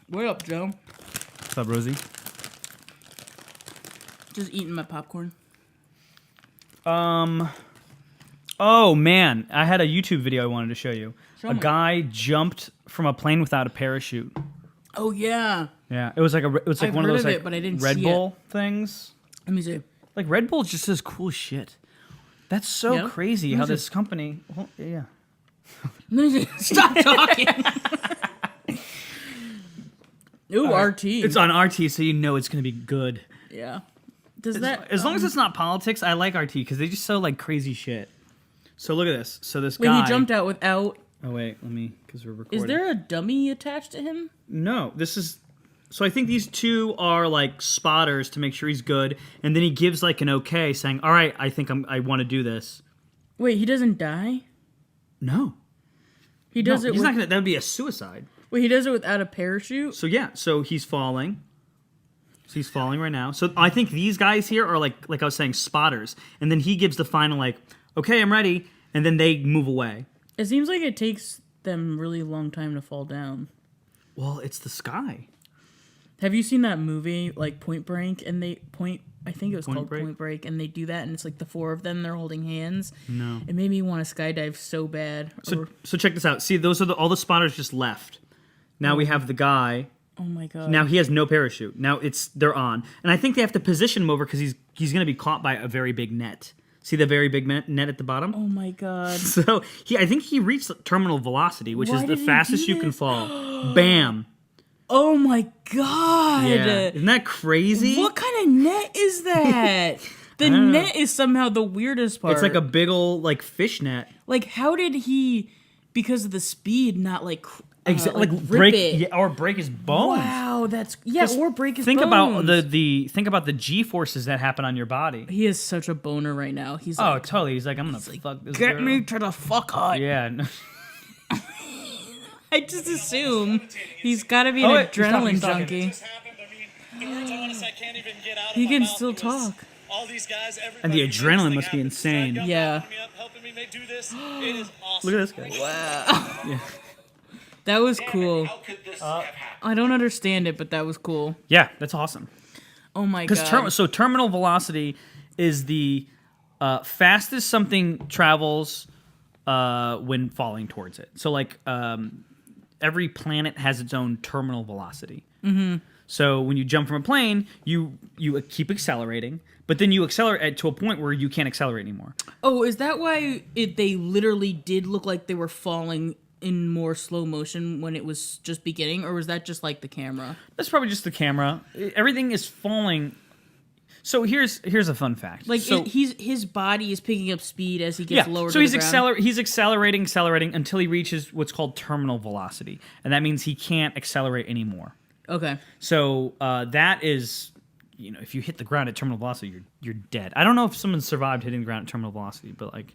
What up, Joe? What's up, Rosie? Just eating my popcorn. Oh man, I had a YouTube video I wanted to show you. Show a me. guy jumped from a plane without a parachute. Oh yeah. Yeah, it was like I've one of heard those of like it, but I didn't Red see Bull things. Let me see. Like Red Bull just does cool shit. That's so Yeah? crazy Let me how see. this company. Well, yeah. Let me see. Stop talking. Ooh, RT. It's on RT, so you know it's gonna be good. Yeah. Does that As long as it's not politics, I like RT because they just sell like crazy shit. So look at this. So this Wait, guy. he jumped out without. Oh wait, let me because we're recording. Is there a dummy attached to him? No, this is. So I think these two are like spotters to make sure he's good, and then he gives like an okay, saying, "All right, I think I want to do this." Wait, he doesn't die? No, He does no, it he's with, not gonna. That would be a suicide. Wait, he does it without a parachute? So yeah, so he's falling. So he's falling right now. So I think these guys here are like I was saying, spotters, and then he gives the final like, "Okay, I'm ready," and then they move away. It seems like it takes them really long time to fall down. Well, it's the sky. Have you seen that movie, like Point Break, and I think it was Point called Break? Point Break, and they do that, and it's like the four of them, they're holding hands. No. It made me want to skydive so bad. So check this out. See, those are all the spotters just left. Now we have the guy. Oh my god. Now he has no parachute. Now they're on, and I think they have to position him over because he's going to be caught by a very big net. See the very big net at the bottom? Oh my god. So I think he reached terminal velocity, which Why is the did he fastest do you can this? fall. Bam! Oh my god. Yeah, isn't that crazy? What kind of net is that? The don't know. net is somehow the weirdest part. It's like a big old like fish net. Like, how did he, because of the speed, not like Exactly, like rip break it? or break his bones. Wow, that's or break his Think bones. about think about the G forces that happen on your body. He is such a boner right now. He's Oh, like, totally. He's like, I'm gonna fuck this get girl. me to the fuck hut. Yeah. No. I just assume he's got to be Oh, an wait, he's talking, adrenaline he's talking. junkie. Just happened. I mean, the words I want to say, I can't even get out of He my can mouth still because talk. All these guys, And the everybody makes adrenaline this must be thing insane. happen. Yeah. Backing me up, helping me do this. It is awesome. Look at this guy. Wow. That was cool. How could this have happened? I don't understand it, but that was cool. Yeah, that's awesome. Oh my god. Because terminal velocity is the fastest something travels when falling towards it. So like every planet has its own terminal velocity. Mm-hmm. So when you jump from a plane, you keep accelerating, but then you accelerate to a point where you can't accelerate anymore. Oh, is that why they literally did look like they were falling in more slow motion when it was just beginning, or was that just like the camera? That's probably just the camera. Everything is falling. So here's a fun fact. Like so, his body is picking up speed as he gets lower. So to he's the ground. he's accelerating until he reaches what's called terminal velocity, and that means he can't accelerate anymore. Okay. So that is, if you hit the ground at terminal velocity, you're dead. I don't know if someone survived hitting the ground at terminal velocity, but like,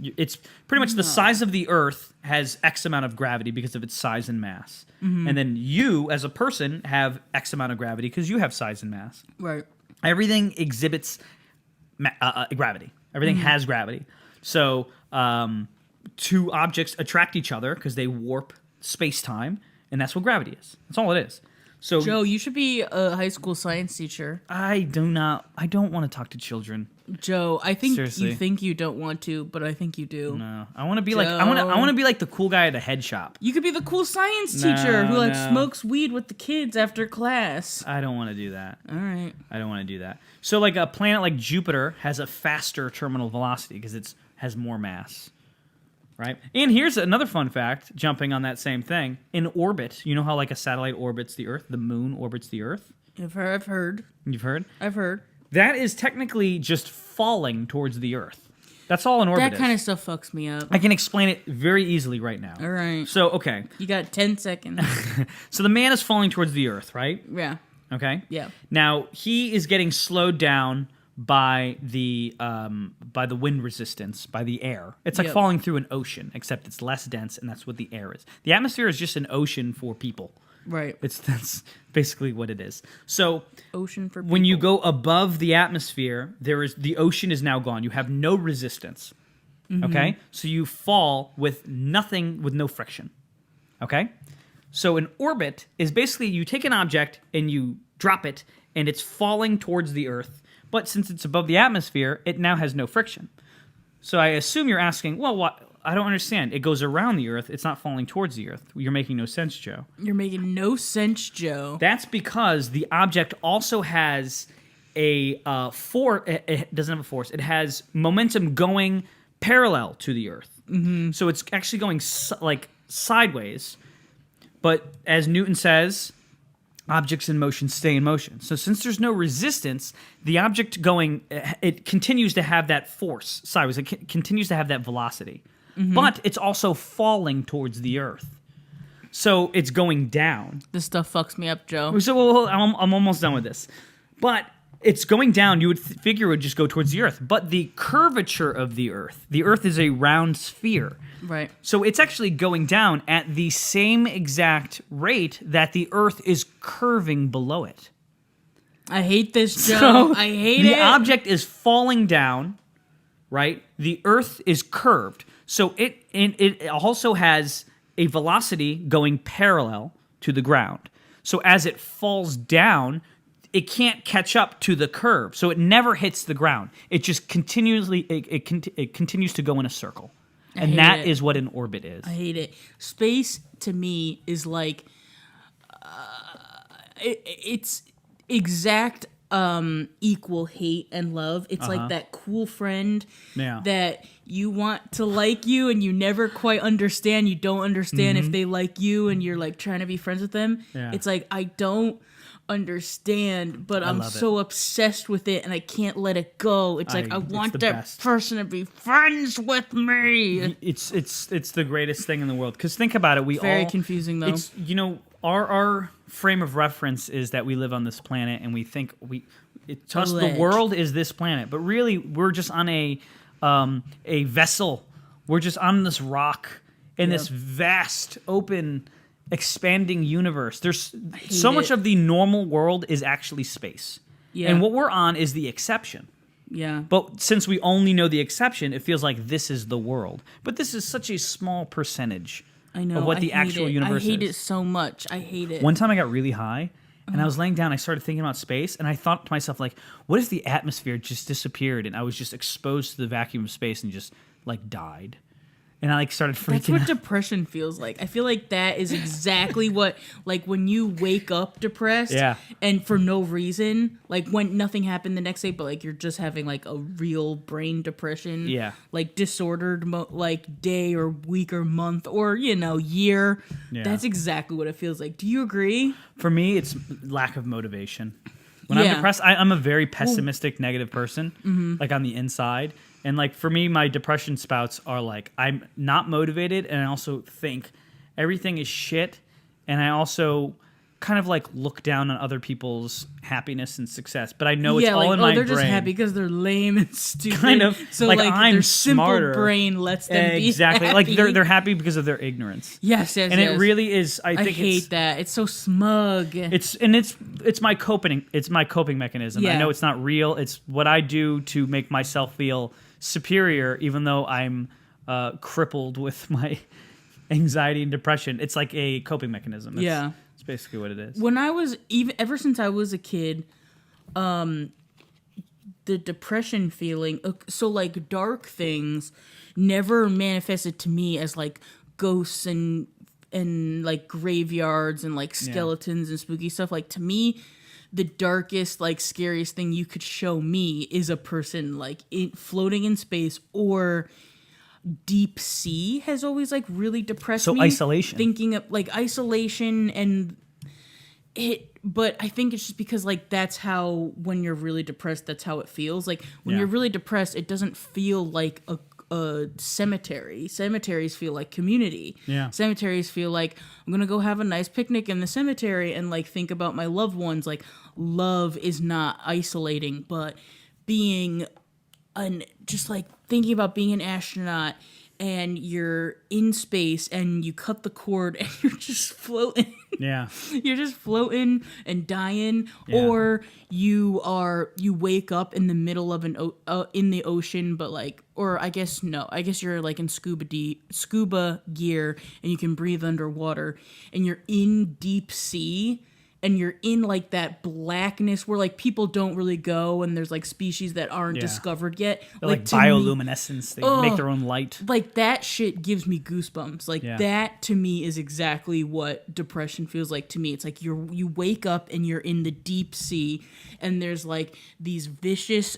it's pretty much the size of the Earth has X amount of gravity because of its size and mass, and then you as a person have X amount of gravity because you have size and mass. Right. Everything exhibits gravity. Everything has gravity. So two objects attract each other because they warp space-time, and that's what gravity is. That's all it is. So Joe, you should be a high school science teacher. I don't want to talk to children. Joe, I think Seriously. you think you don't want to, but I think you do. No. I want to be I want to be like the cool guy at the head shop. You could be the cool science teacher who like no. smokes weed with the kids after class. I don't want to do that. All right. I don't want to do that. So like a planet like Jupiter has a faster terminal velocity because it has more mass. Right? And here's another fun fact, jumping on that same thing. In orbit, you know how like a satellite orbits the Earth, the moon orbits the Earth? I've heard. You've heard? I've heard. That is technically just falling towards the Earth. That's all an orbit That kind of stuff fucks me up. I can explain it very easily right now. All right. So, okay. You got 10 seconds. So the man is falling towards the Earth, right? Yeah. Okay? Yeah. Now, he is getting slowed down by the wind resistance, by the air. It's like Yep. falling through an ocean, except it's less dense, and that's what the air is. The atmosphere is just an ocean for people. Right. That's basically what it is. So Ocean for people. when you go above the atmosphere, the ocean is now gone. You have no resistance. Mm-hmm. Okay? So you fall with nothing, with no friction. Okay? So an orbit is basically you take an object and you drop it, and it's falling towards the Earth. But since it's above the atmosphere, it now has no friction. So I assume you're asking, well, what? I don't understand. It goes around the Earth. It's not falling towards the Earth. You're making no sense, Joe. You're making no sense, Joe. That's because the object also has a force. It doesn't have a force. It has momentum going parallel to the Earth. Mm-hmm. So it's actually going sideways. But as Newton says, objects in motion stay in motion. So since there's no resistance, the object going, it continues to have that force sideways. It continues to have that velocity. Mm-hmm. But it's also falling towards the Earth. So it's going down. This stuff fucks me up, Joe. So I'm almost done with this. But it's going down. You would figure it would just go towards the Earth. But the curvature of the Earth is a round sphere. Right. So it's actually going down at the same exact rate that the Earth is curving below it. I hate this, Joe. So I hate it. The object is falling down, right? The Earth is curved. So it also has a velocity going parallel to the ground. So as it falls down, it can't catch up to the curve. So it never hits the ground. It just continuously it continues to go in a circle. And that is what an orbit is. I hate it. Space to me is like it's exact equal hate and love. It's like that cool friend that you want to like you and you never quite understand. You don't understand if they like you and you're like trying to be friends with them. Yeah. It's like I don't understand, but I'm so obsessed with it and I can't let it go. It's like I want that best person to be friends with me. It's the greatest thing in the world. Because think about it, Very confusing though. It's our frame of reference is that we live on this planet and we think to us the world is this planet, but really we're just on a vessel. We're just on this rock in this vast open expanding universe. There's so much of the normal world is actually space. Yeah. And what we're on is the exception. Yeah. But since we only know the exception, it feels like this is the world. But this is such a small percentage of what the actual universe is. I hate it so much. I hate it. One time I got really high and I was laying down, I started thinking about space, and I thought to myself, like, what if the atmosphere just disappeared and I was just exposed to the vacuum of space and just died? And I started freaking out. That's what depression feels like. I feel like that is exactly what, when you wake up depressed and for no reason, when nothing happened the next day, but you're just having a real brain depression. Yeah. Disordered day or week or month or, year. Yeah. That's exactly what it feels like. Do you agree? For me, it's lack of motivation. When I'm depressed, I'm a very pessimistic, negative person, on the inside. And for me, my depression spouts are I'm not motivated, and I also think everything is shit, and I also kind of look down on other people's happiness and success. But I know it's all in my brain. They're just happy because they're lame and stupid. Kind of. So I'm their smarter. Simple brain lets them be exactly. happy. They're happy because of their ignorance. Yes. And it really is. I hate that. It's so smug. It's my coping. It's my coping mechanism. Yeah. I know it's not real. It's what I do to make myself feel superior, even though I'm crippled with my anxiety and depression. It's like a coping mechanism. That's basically what it is. When I was ever since I was a kid, the depression feeling, so dark things never manifested to me as ghosts and graveyards and skeletons and spooky stuff. To me, the darkest, scariest thing you could show me is a person floating in space or deep sea has always really depressed me. So isolation. Thinking of isolation and it, but I think it's just because that's how, when you're really depressed, that's how it feels. When you're really depressed, it doesn't feel like a cemetery. Cemeteries feel like community. Yeah. Cemeteries feel like I'm gonna go have a nice picnic in the cemetery and think about my loved ones. Love is not isolating, but being thinking about being an astronaut and you're in space and you cut the cord and you're just floating. Yeah. You're just floating and dying, Yeah. or you wake up in the middle of in the ocean, but like, or I guess you're like in scuba gear and you can breathe underwater and you're in deep sea. And you're in like that blackness where like people don't really go, and there's like species that aren't discovered yet. They're like to bioluminescence. They make their own light. Like that shit gives me goosebumps. Like that to me is exactly what depression feels like to me. It's like you wake up and you're in the deep sea, and there's like these vicious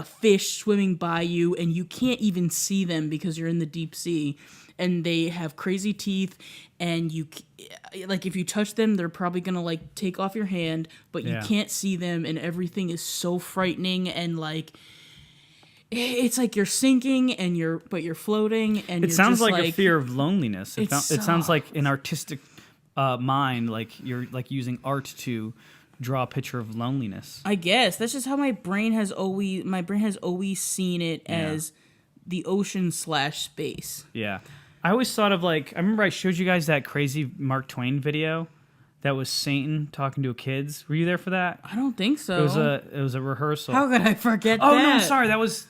fish swimming by you, and you can't even see them because you're in the deep sea. And they have crazy teeth, and you like if you touch them, they're probably gonna like take off your hand, but you can't see them, and everything is so frightening, and like it's like you're sinking and you're floating, and it sounds like a fear of loneliness. It sounds like an artistic mind, like you're like using art to draw a picture of loneliness. I guess that's just how my brain has always seen it as the ocean / space. Yeah. I always thought of like, I remember I showed you guys that crazy Mark Twain video that was Satan talking to kids. Were you there for that? I don't think so. It was a rehearsal. How could I forget that? Oh, no, sorry. That was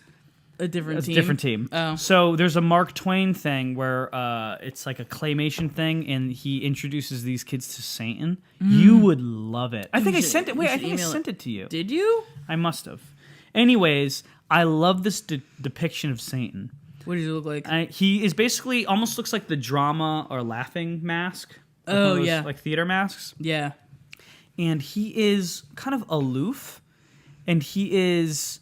a different team. Different team. Oh. So there's a Mark Twain thing where it's like a claymation thing, and he introduces these kids to Satan. You would love it. I think I sent it. Wait, I think I sent it to you. Did you? I must have. Anyways, I love this depiction of Satan. What does he look like? He is basically almost looks like the drama or laughing mask. Like oh, those, yeah. Like theater masks. Yeah. And he is kind of aloof, and he is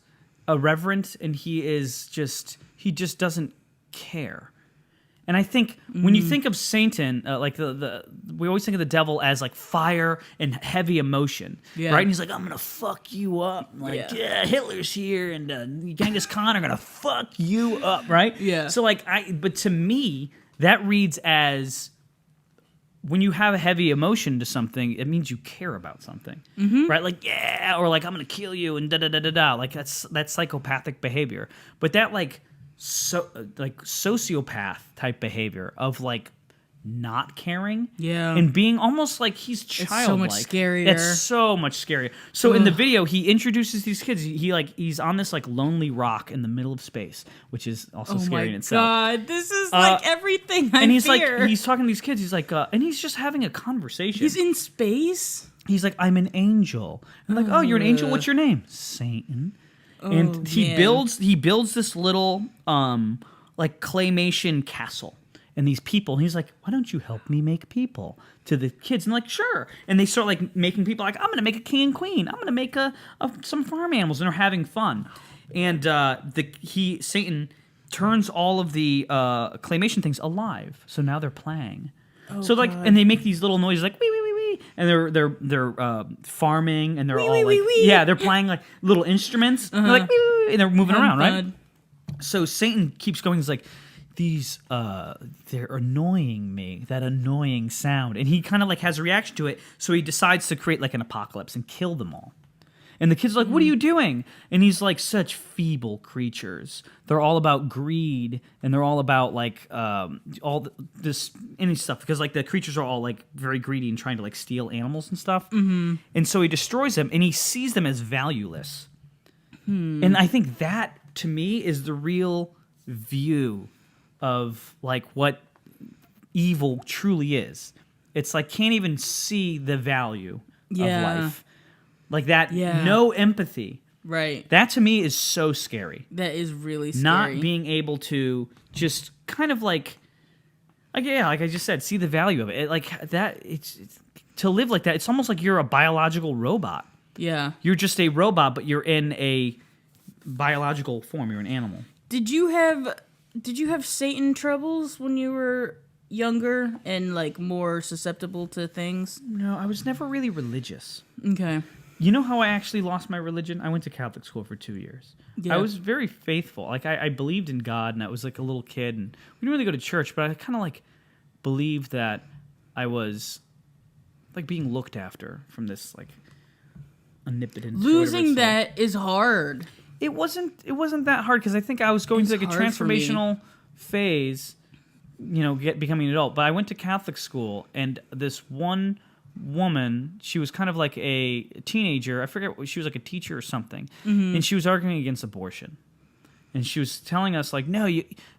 irreverent, and he just doesn't care. And I think when you think of Satan, like we always think of the devil as like fire and heavy emotion, right? And he's like, I'm gonna fuck you up, like Hitler's here, and Genghis Khan are gonna fuck you up, right? Yeah. So like but to me, that reads as when you have a heavy emotion to something, it means you care about something, right? Like or like I'm gonna kill you and da da da da da. Like that's psychopathic behavior, but that like sociopath type behavior of like not caring and being almost like he's childlike. It's so much scarier. It's so much scarier. So in the video, he introduces these kids. He's on this like lonely rock in the middle of space, which is also scary in itself. Oh my God, this is like everything I And he's fear. like, he's talking to these kids. He's like, and he's just having a conversation. He's in space. He's like, I'm an angel. I'm like, oh, you're an angel. What's your name? Satan. And he builds this little like claymation castle and these people. And he's like, why don't you help me make people? To the kids, and like, sure. And they start like making people like, I'm gonna make a king and queen. I'm gonna make some farm animals, and they're having fun. And Satan turns all of the claymation things alive. So now they're playing. Oh, so like, God. And they make these little noises like wee wee wee wee, and they're farming, and they're all like they're playing like little instruments, and they're like wee, wee, wee, and they're moving around, right? So Satan keeps going. He's like, these they're annoying me, that annoying sound, and he kind of like has a reaction to it. So he decides to create like an apocalypse and kill them all. And the kids are like, what are you doing? And he's like, such feeble creatures. They're all about greed, and they're all about like this any stuff, because like the creatures are all like very greedy and trying to like steal animals and stuff. And so he destroys them, and he sees them as valueless. And I think that to me is the real view of like what evil truly is. It's like can't even see the value of life. Like that, no empathy. Right. That to me is so scary. That is really scary. Not being able to just kind of like I just said, see the value of it. Like that, it's to live like that. It's almost like you're a biological robot. Yeah. You're just a robot, but you're in a biological form. You're an animal. Did you have Satan troubles when you were younger and like more susceptible to things? No, I was never really religious. Okay. You know how I actually lost my religion? I went to Catholic school for 2 years. Yeah. I was very faithful. Like I believed in God, and I was like a little kid, and we didn't really go to church, but I kind of like believed that I was like being looked after from this like omnipotent. Losing that is hard. It wasn't that hard because I think I was going through like a transformational phase, becoming an adult. But I went to Catholic school, and this one woman, she was kind of like a teenager. I forget, she was like a teacher or something, and she was arguing against abortion. And she was telling us, like, no,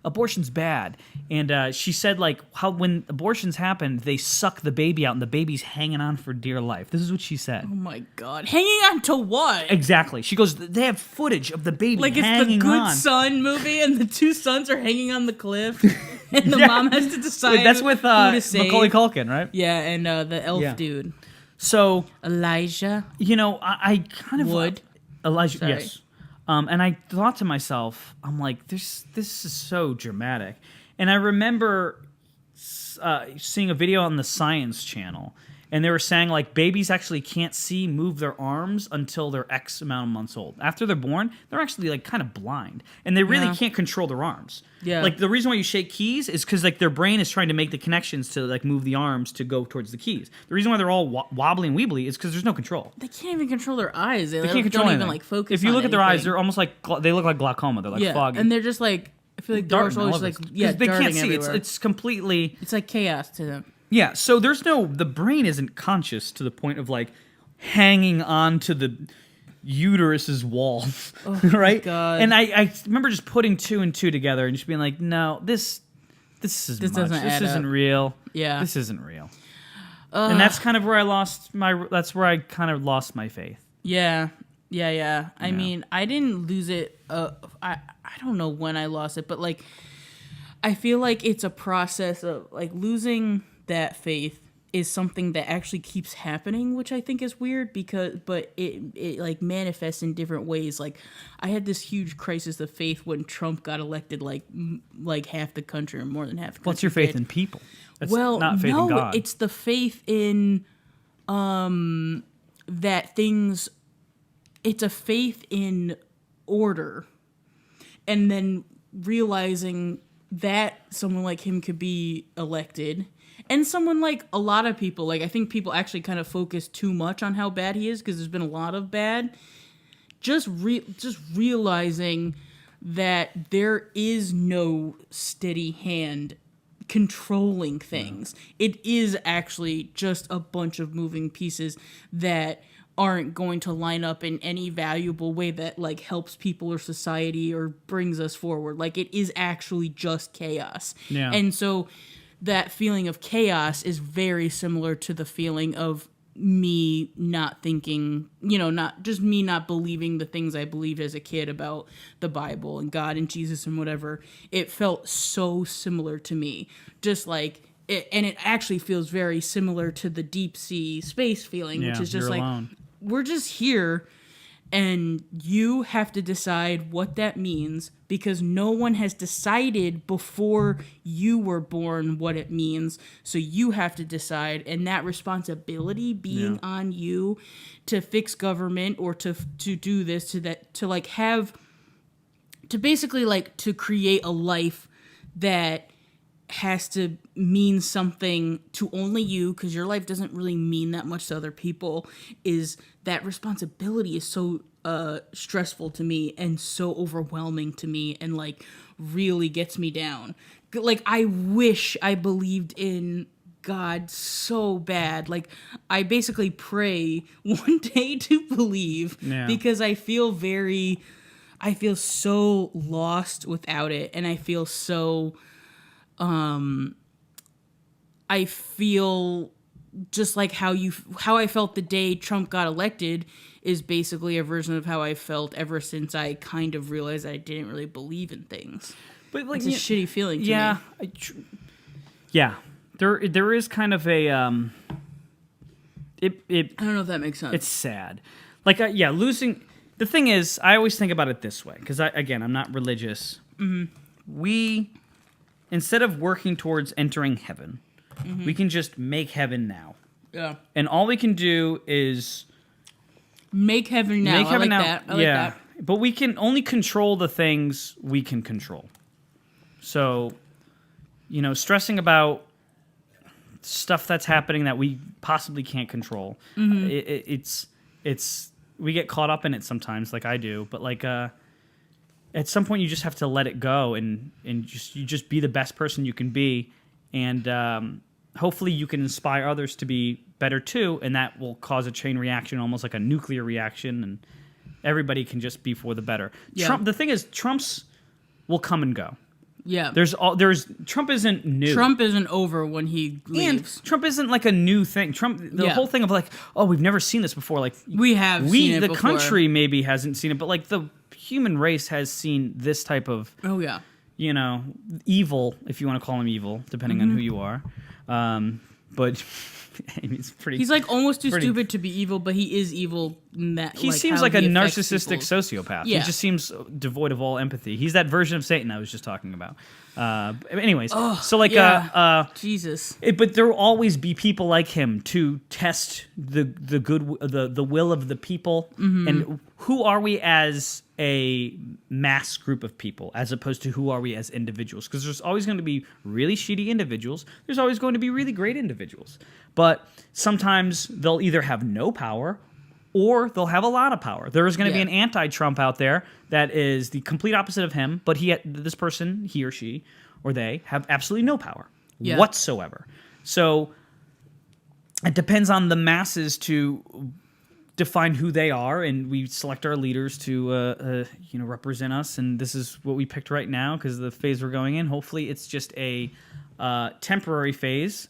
abortion's bad. And she said, like, how when abortions happen, they suck the baby out, and the baby's hanging on for dear life. This is what she said. Oh, my God. Hanging on to what? Exactly. She goes, they have footage of the baby like hanging it's the Good on. Son movie, and the two sons are hanging on the cliff, and the mom has to decide Wait, that's with who to save. Macaulay Culkin, right? Yeah, and the elf dude. So, Elijah. I kind of... Wood. Elijah, Sorry. yes. And I thought to myself, I'm like, this is so dramatic. And I remember seeing a video on the Science Channel, and they were saying, like, babies actually can't move their arms until they're X amount of months old. After they're born, they're actually, like, kind of blind. And they really can't control their arms. Yeah. Like, the reason why you shake keys is because, like, their brain is trying to make the connections to, like, move the arms to go towards the keys. The reason why they're all wobbly and weebly is because there's no control. They can't even control their eyes. They Can't control don't anything. even, like, focus If you on look at their eyes, anything. they're almost like, they look like glaucoma. They're, like, foggy. And they're just, like, I feel like they're Darting always, all like, over. 'Cause yeah, they can't darting see. everywhere. It's completely... It's like chaos to them. Yeah, so the brain isn't conscious to the point of, like, hanging on to the uterus's wall, right? God. And I remember just putting two and two together and just being like, no, this is much. doesn't This add isn't up. real. Yeah. This isn't real. And that's kind of where I kind of lost my faith. Yeah. I mean, I didn't lose it. I don't know when I lost it, but, like, I feel like it's a process of, like, losing that faith is something that actually keeps happening, which I think is weird but it like manifests in different ways. Like, I had this huge crisis of faith when Trump got elected, like half the country or more than half the country. What's your faith in people? That's Well, not faith no, in God. it's the faith in that things. It's a faith in order, and then realizing that someone like him could be elected, and someone like a lot of people. Like, I think people actually kind of focus too much on how bad he is because there's been a lot of bad. Just realizing that there is no steady hand controlling things. It is actually just a bunch of moving pieces that aren't going to line up in any valuable way that, like, helps people or society or brings us forward. Like, it is actually just chaos. Yeah. And so that feeling of chaos is very similar to the feeling of me not thinking, not just me not believing the things I believed as a kid about the Bible and God and Jesus and whatever. It felt so similar to me. Just like it, and it actually feels very similar to the deep sea space feeling, which is just you're like, alone. We're just here and you have to decide what that means because no one has decided before you were born what it means. So you have to decide, and that responsibility being on you to fix government or to do this, to basically like to create a life that has to mean something to only you, because your life doesn't really mean that much to other people. Is that responsibility is so stressful to me and so overwhelming to me, and like really gets me down. Like, I wish I believed in God so bad. Like, I basically pray one day to believe because I feel so lost without it, and I feel so I feel just like how I felt the day Trump got elected is basically a version of how I felt ever since I kind of realized I didn't really believe in things. But like, It's a shitty feeling to me. Yeah. There is kind of a I don't know if that makes sense. It's sad. Like, losing. The thing is, I always think about it this way because I'm not religious. Mm-hmm. We, instead of working towards entering heaven, we can just make heaven now. Yeah. And all we can do is make heaven now. I like that. I like that. But we can only control the things we can control. So, stressing about stuff that's happening that we possibly can't control. It's we get caught up in it sometimes, like I do. But like, at some point you just have to let it go and just be the best person you can be, and hopefully you can inspire others to be better too, and that will cause a chain reaction, almost like a nuclear reaction, and everybody can just be for the better. Yeah. The thing is, Trump's will come and go. Yeah. Trump isn't new. Trump isn't over when he leaves. And Trump isn't like a new thing. The whole thing of like, oh, we've never seen this before. Like we seen it the before. country maybe hasn't seen it, but like the human race has seen this type of, evil, if you want to call him evil, depending on who you are. But it's pretty. He's like almost too stupid to be evil, but he is evil. In that he seems like a narcissistic sociopath. Yeah. He just seems devoid of all empathy. He's that version of Satan I was just talking about. Anyways, Jesus. But there will always be people like him to test the will of the people, and who are we as a mass group of people, as opposed to who are we as individuals? Because there's always going to be really shitty individuals. There's always going to be really great individuals. But sometimes they'll either have no power or they'll have a lot of power. There is going to be an anti-Trump out there that is the complete opposite of him, but this person, he or she, or they, have absolutely no power whatsoever. So it depends on the masses to define who they are, and we select our leaders to represent us, and this is what we picked right now because of the phase we're going in. Hopefully it's just a temporary phase.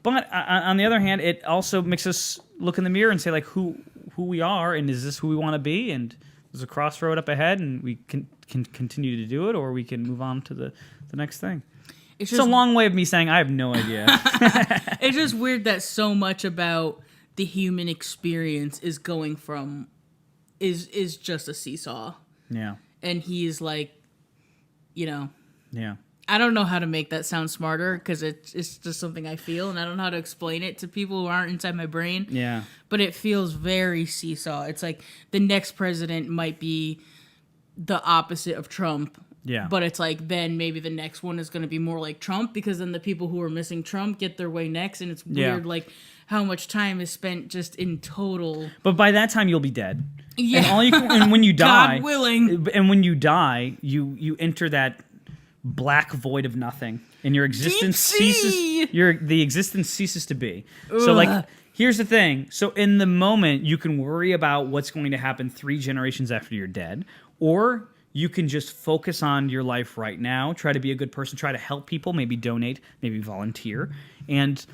But on the other hand, it also makes us look in the mirror and say, like, who we are, and is this who we want to be? And there's a crossroad up ahead, and we can continue to do it, or we can move on to the next thing. It's a long way of me saying I have no idea. It's just weird that so much about the human experience is going from is just a seesaw. Yeah. And he's like, Yeah. I don't know how to make that sound smarter because it's just something I feel, and I don't know how to explain it to people who aren't inside my brain. Yeah. But it feels very seesaw. It's like the next president might be the opposite of Trump. Yeah. But it's like then maybe the next one is going to be more like Trump because then the people who are missing Trump get their way next, and it's weird like how much time is spent just in total. But by that time you'll be dead. Yeah. And when you die, God willing. And when you die, you enter that black void of nothing, and your existence ceases. The existence ceases to be. Ugh. So, like, here's the thing. So, in the moment, you can worry about what's going to happen 3 generations after you're dead, or you can just focus on your life right now. Try to be a good person. Try to help people. Maybe donate. Maybe volunteer, and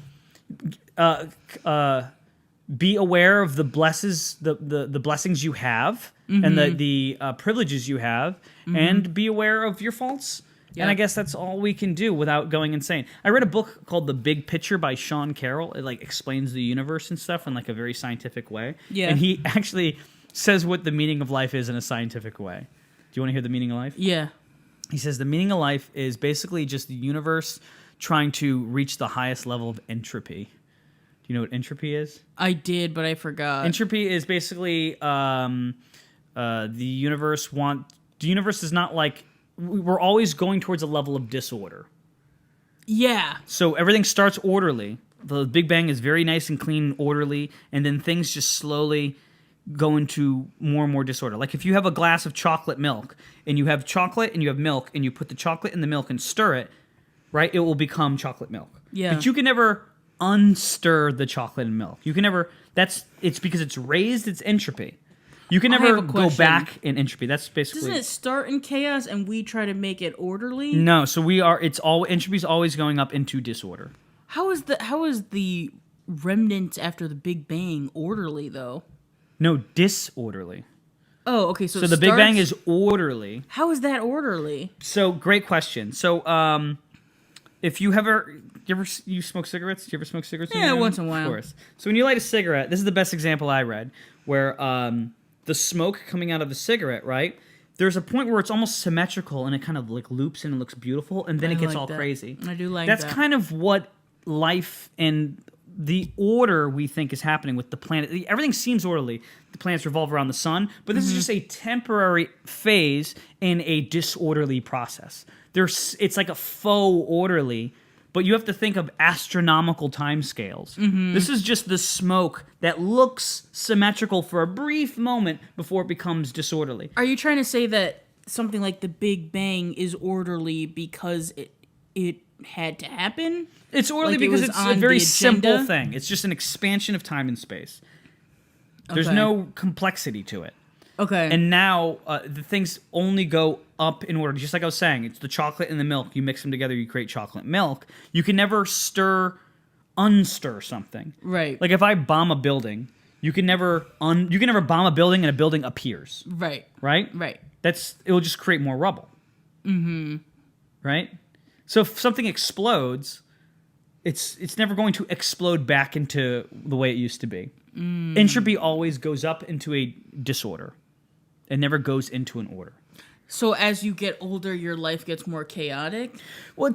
be aware of the blessings you have, and the privileges you have, and be aware of your faults. Yep. And I guess that's all we can do without going insane. I read a book called The Big Picture by Sean Carroll. It like explains the universe and stuff in like a very scientific way. Yeah. And he actually says what the meaning of life is in a scientific way. Do you want to hear the meaning of life? Yeah. He says the meaning of life is basically just the universe trying to reach the highest level of entropy. Do you know what entropy is? I did, but I forgot. Entropy is basically the universe is not like... We're always going towards a level of disorder. Yeah. So everything starts orderly. The Big Bang is very nice and clean, orderly, and then things just slowly go into more and more disorder. Like if you have a glass of chocolate milk, and you have chocolate and you have milk, and you put the chocolate in the milk and stir it, right? It will become chocolate milk. Yeah. But you can never unstir the chocolate and milk. You can never... It's because it's raised its entropy. You can never go back in entropy. That's basically... Doesn't it start in chaos and we try to make it orderly? No, so entropy is always going up into disorder. How is the remnants after the Big Bang orderly though? No, disorderly. Oh, okay. So the Big Bang is orderly. How is that orderly? So great question. So if you you smoke cigarettes? Do you ever smoke cigarettes? Yeah, once in a while. Of course. So when you light a cigarette, this is the best example I read, where the smoke coming out of the cigarette, right? There's a point where it's almost symmetrical and it kind of like loops and it looks beautiful, and then it gets all crazy. I do like that. That's kind of what life and the order we think is happening with the planet. Everything seems orderly. The planets revolve around the sun, but this is just a temporary phase in a disorderly process. It's like a faux orderly, but you have to think of astronomical timescales. This is just the smoke that looks symmetrical for a brief moment before it becomes disorderly. Are you trying to say that something like the Big Bang is orderly because it had to happen. It's orderly Like it because was it's a on very the simple agenda? thing. It's just an expansion of time and space. There's Okay. no complexity to it. Okay. And now the things only go up in order. Just like I was saying, it's the chocolate and the milk. You mix them together, you create chocolate milk. You can never unstir something. Right. Like if I bomb a building, you can never bomb a building and a building appears. Right. Right? Right. It will just create more rubble. Mm-hmm. Right? So if something explodes, it's never going to explode back into the way it used to be. Entropy always goes up into a disorder. It never goes into an order. So as you get older, your life gets more chaotic? Well,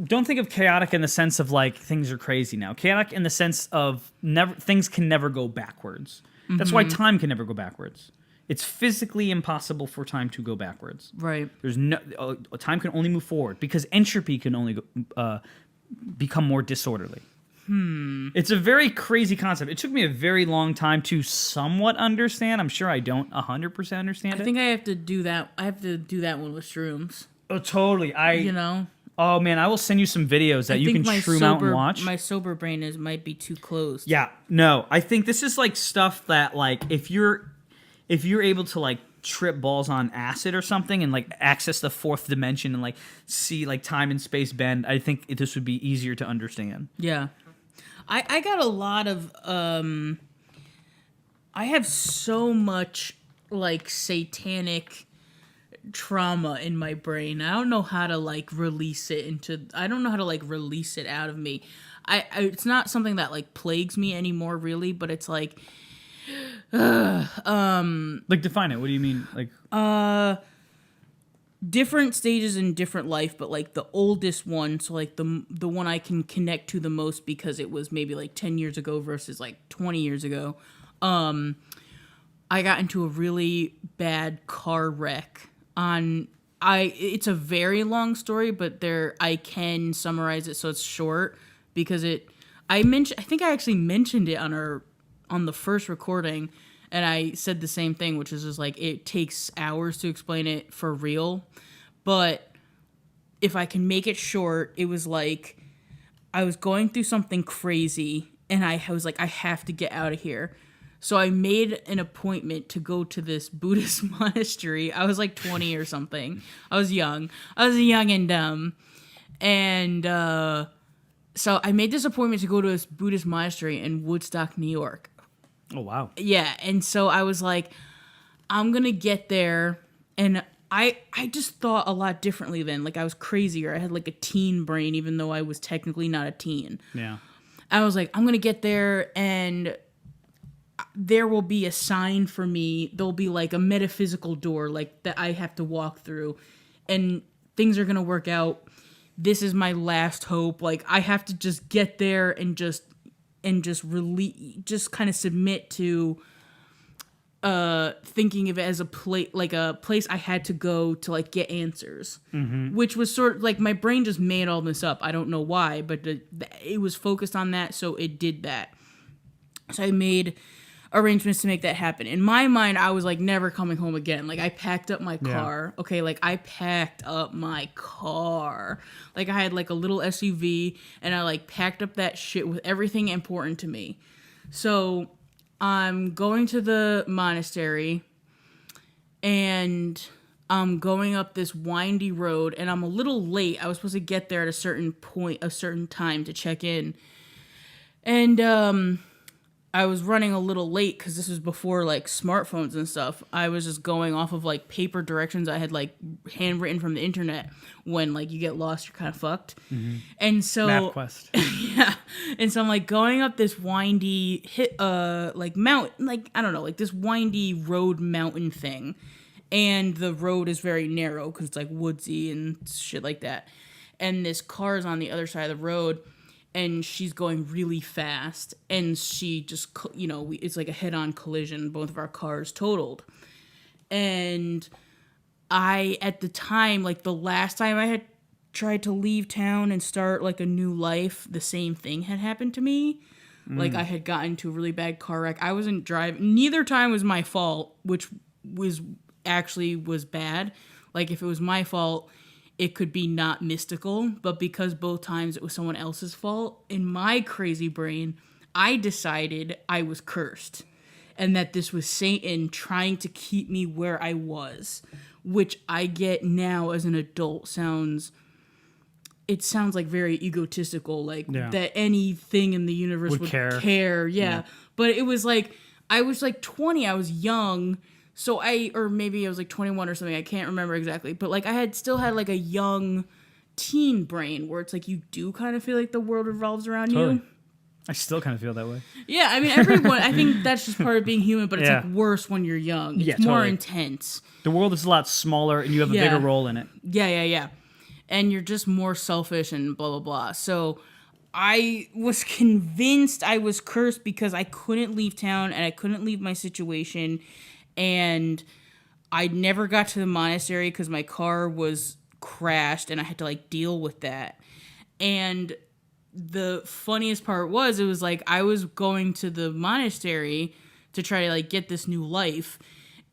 don't think of chaotic in the sense of like things are crazy now. Chaotic in the sense of things can never go backwards. That's why time can never go backwards. It's physically impossible for time to go backwards. Right. There's time can only move forward because entropy can only become more disorderly. It's a very crazy concept. It took me a very long time to somewhat understand. I'm sure I don't 100% understand it. I think I have to do that. I have to do that one with shrooms. Oh, totally. You know? Oh, man, I will send you some videos that I you think can shroom out and watch. My sober brain might be too closed. Yeah, no. I think this is like stuff that like if you're able to like trip balls on acid or something and like access the fourth dimension and like see like time and space bend, I think this would be easier to understand. Yeah. I got a lot of I have so much like satanic trauma in my brain. I don't know how to like release it out of me. It's not something that like plagues me anymore really, but it's like Like define it. What do you mean? Like different stages in different life, but like the oldest one, so like the one I can connect to the most because it was maybe like 10 years ago versus like 20 years ago. I got into a really bad car wreck it's a very long story, but I can summarize it so it's short because I think I actually mentioned it on the first recording, and I said the same thing, which is just like it takes hours to explain it for real. But if I can make it short, it was like I was going through something crazy, and I was like, I have to get out of here. So I made an appointment to go to this Buddhist monastery. I was like 20 or something. I was young and dumb. And so I made this appointment to go to this Buddhist monastery in Woodstock, New York. oh wow. Yeah, and so I was like, I'm gonna get there, and I just thought a lot differently then. Like I was crazier. I had like a teen brain, even though I was technically not a teen. Yeah. I was like, I'm gonna get there, and there will be a sign for me. There'll be like a metaphysical door, like that I have to walk through, and things are gonna work out. This is my last hope. Like I have to just get there and just kind of submit to thinking of it as a place I had to go to like get answers, which was sort of like my brain just made all this up. I don't know why, but it was focused on that, so it did that. So I made arrangements to make that happen. In my mind, I was like never coming home again. Like I packed up my car. Okay, like I packed up my car. Like I had like a little SUV, and I like packed up that shit with everything important to me. So I'm going to the monastery, and I'm going up this windy road, and I'm a little late. I was supposed to get there at a certain time to check in. And I was running a little late because this was before like smartphones and stuff. I was just going off of like paper directions I had like handwritten from the internet. When like you get lost, you're kind of fucked. Mm-hmm. And so MapQuest. yeah. And so I'm like going up this windy like mountain, like I don't know, like this windy road mountain thing. And the road is very narrow because it's like woodsy and shit like that. And this car is on the other side of the road, and she's going really fast, and she just, it's like a head-on collision. Both of our cars totaled. And I, at the time, like the last time I had tried to leave town and start like a new life, the same thing had happened to me. Like I had gotten into a really bad car wreck. I wasn't driving. Neither time was my fault, which was actually was bad. Like, if it was my fault, it could be not mystical. But because both times it was someone else's fault, in my crazy brain, I decided I was cursed. And that this was Satan trying to keep me where I was. Which I get now as an adult sounds like very egotistical. Like, that anything in the universe would care. Yeah. But it was like, I was like 20, I was young. So or maybe I was like 21 or something. I can't remember exactly. But like I still had like a young teen brain where it's like you do kind of feel like the world revolves around you. I still kind of feel that way. Yeah, I mean, everyone, I think that's just part of being human, but it's like worse when you're young. It's more intense. The world is a lot smaller and you have a bigger role in it. Yeah. And you're just more selfish and blah, blah, blah. So I was convinced I was cursed because I couldn't leave town and I couldn't leave my situation. And I never got to the monastery because my car was crashed and I had to like deal with that. And the funniest part was, it was like I was going to the monastery to try to like get this new life.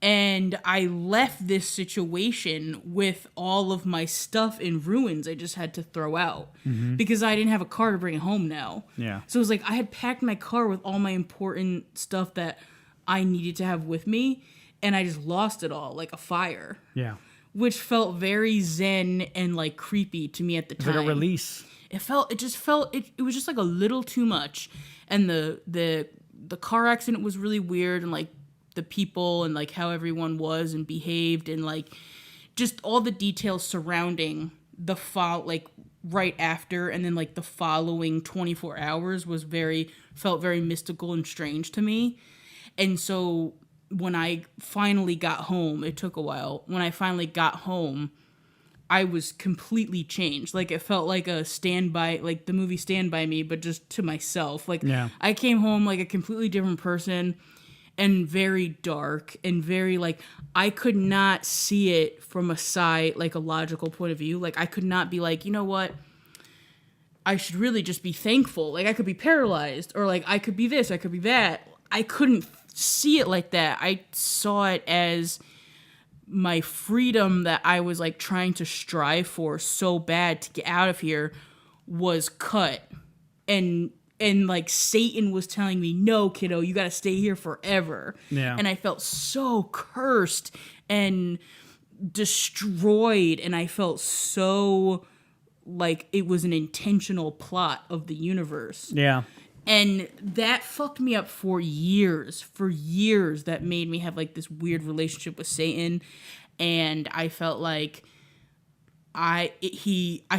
And I left this situation with all of my stuff in ruins I just had to throw out because I didn't have a car to bring home now. Yeah. So it was like I had packed my car with all my important stuff that I needed to have with me, and I just lost it all like a fire. Yeah. Which felt very zen and like creepy to me at the time. It's like a release. It was just like a little too much. And the car accident was really weird, and like the people and like how everyone was and behaved, and like just all the details surrounding the like right after and then like the following 24 hours felt very mystical and strange to me. And so when I finally got home, it took a while. When I finally got home, I was completely changed. Like, it felt like a Stand By, like the movie Stand By Me, but just to myself. Like, I came home like a completely different person, and very dark and very like, I could not see it from a side, like a logical point of view. Like, I could not be like, you know what? I should really just be thankful. Like, I could be paralyzed, or like I could be this, I could be that. I couldn't see it like that. I saw it as my freedom that I was like trying to strive for so bad to get out of here was cut. And like Satan was telling me, no, kiddo, you got to stay here forever. Yeah. And I felt so cursed and destroyed. And I felt so like it was an intentional plot of the universe. Yeah. And that fucked me up for years. For years, that made me have like this weird relationship with Satan. And I felt like I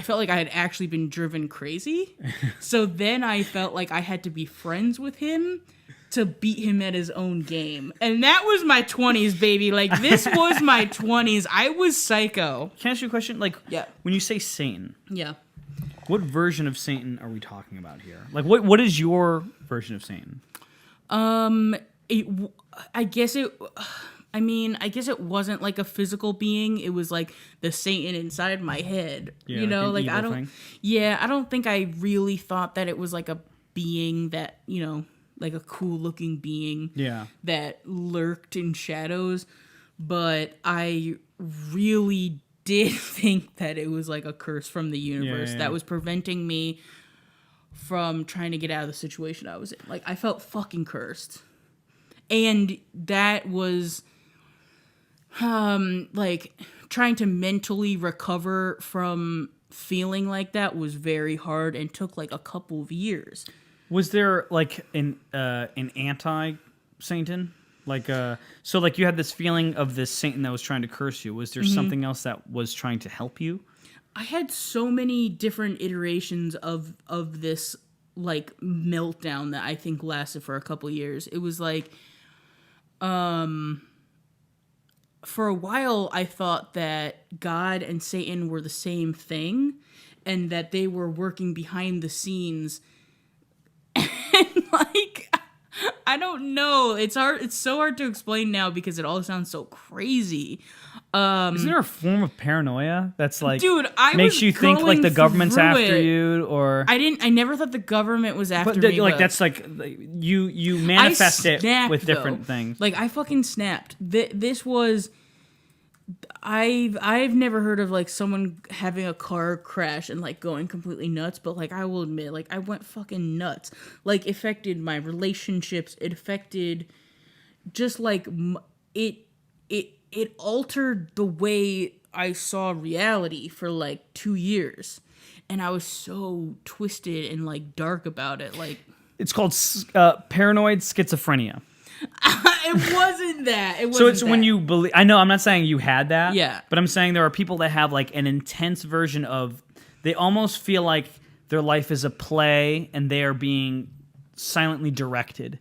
felt like I had actually been driven crazy. So then I felt like I had to be friends with him to beat him at his own game. And that was my 20s, baby. Like, this was my 20s. I was psycho. Can I ask you a question? Like, when you say Satan, what version of Satan are we talking about here? Like, what is your version of Satan? I guess it wasn't like a physical being. It was like the Satan inside my head. Yeah, you know, like I don't. thing. Yeah, I don't think I really thought that it was like a being that, you know, like a cool looking being. Yeah. That lurked in shadows, but I really did think that it was like a curse from the universe that was preventing me from trying to get out of the situation I was in. Like, I felt fucking cursed. And that was like trying to mentally recover from feeling like that was very hard and took like a couple of years. Was there like an anti-Satan? Like so like you had this feeling of this Satan that was trying to curse you. Was there something else that was trying to help you? I had so many different iterations of this like meltdown that I think lasted for a couple of years. It was like for a while I thought that God and Satan were the same thing and that they were working behind the scenes. And like, I don't know. It's so hard to explain now because it all sounds so crazy. Isn't there a form of paranoia that's like, dude, makes you think like the government's after you, or I never thought the government was after me. Like, that's like you manifest it with different things. Like, I fucking snapped. This was I've never heard of like someone having a car crash and like going completely nuts, but like I will admit, like I went fucking nuts. Like affected my relationships. It affected just like it altered the way I saw reality for like 2 years, and I was so twisted and like dark about it. Like It's called paranoid schizophrenia. it wasn't that. It wasn't So it's that. when you believe. I know I'm not saying you had that. Yeah. But I'm saying there are people that have like an intense version of. They almost feel like their life is a play and they are being silently directed.